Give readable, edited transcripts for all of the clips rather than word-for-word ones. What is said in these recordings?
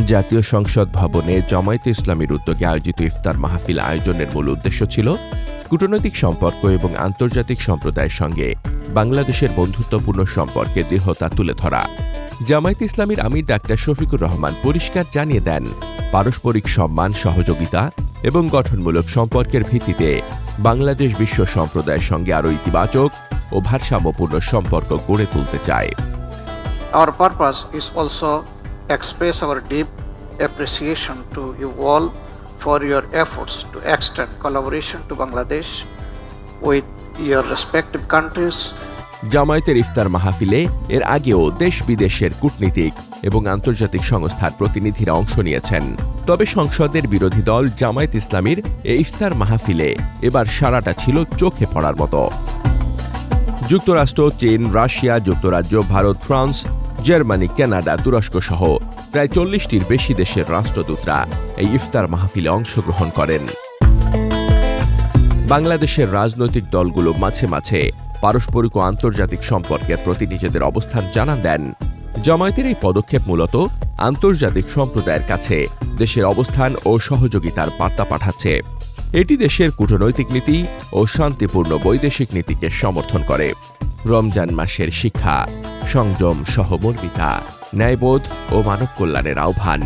জাতীয় সংসদ ভবনে জামায়াতে ইসলামীর উদ্যোগে আয়োজিত ইফতার মাহফিল আয়োজনের মূল উদ্দেশ্য ছিল কূটনৈতিক সম্পর্ক এবং আন্তর্জাতিক সম্প্রদায়ের সঙ্গে বাংলাদেশের বন্ধুত্বপূর্ণ সম্পর্কের দৃঢ়তা তুলে ধরা। জামায়াতে ইসলামীর আমির ডাক্তার শফিকুর রহমান পরিষ্কার জানিয়ে দেন, পারস্পরিক সম্মান, সহযোগিতা এবং গঠনমূলক সম্পর্কের ভিত্তিতে বাংলাদেশ বিশ্ব সম্প্রদায়ের সঙ্গে আরও ইতিবাচক ও ভারসাম্যপূর্ণ সম্পর্ক গড়ে তুলতে চায়। Our purpose is also express our deep appreciation to you all for your efforts to extend collaboration to Bangladesh with your respective countries. জামায়াতের ইফতার মাহফিলে এর আগেও দেশ বিদেশের কূটনীতিক এবং আন্তর্জাতিক সংস্থার প্রতিনিধিরা অংশ নিয়েছেন। তবে সংসদের বিরোধী দল জামায়াত ইসলামীর এই ইফতার মাহফিলে এবার সারাটা ছিল চোখে পড়ার মতো। যুক্তরাষ্ট্র, চীন, রাশিয়া, যুক্তরাজ্য, ভারত, ফ্রান্স, জার্মানি, কানাডা, তুরস্ক সহ প্রায় 40টির বেশি দেশের রাষ্ট্রদূতরা এই ইফতার মাহফিলে অংশগ্রহণ করেন। বাংলাদেশের রাজনৈতিক দলগুলো মাঝে মাঝে পারস্পরিক ও আন্তর্জাতিক সম্পর্কের প্রতি নিজেদের অবস্থান জানান দেন। জামায়াতের এই পদক্ষেপ মূলত আন্তর্জাতিক সম্প্রদায়ের কাছে দেশের অবস্থান ও সহযোগিতার বার্তা পাঠাচ্ছে। এটি দেশের কূটনৈতিক নীতি ও শান্তিপূর্ণ বৈদেশিক নীতিকে সমর্থন করে। রমজান মাসের শিক্ষা, সংযম, সহমর্মিতা, ন্যায়বোধ ও মানব কল্যাণের আহ্বান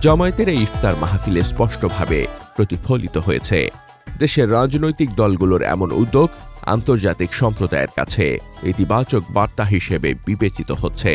জামায়াতের এই ইফতার মাহফিলে স্পষ্টভাবে প্রতিফলিত হয়েছে। দেশের রাজনৈতিক দলগুলোর এমন উদ্যোগ আন্তর্জাতিক সম্প্রদায়ের কাছে ইতিবাচক বার্তা হিসেবে বিবেচিত হচ্ছে।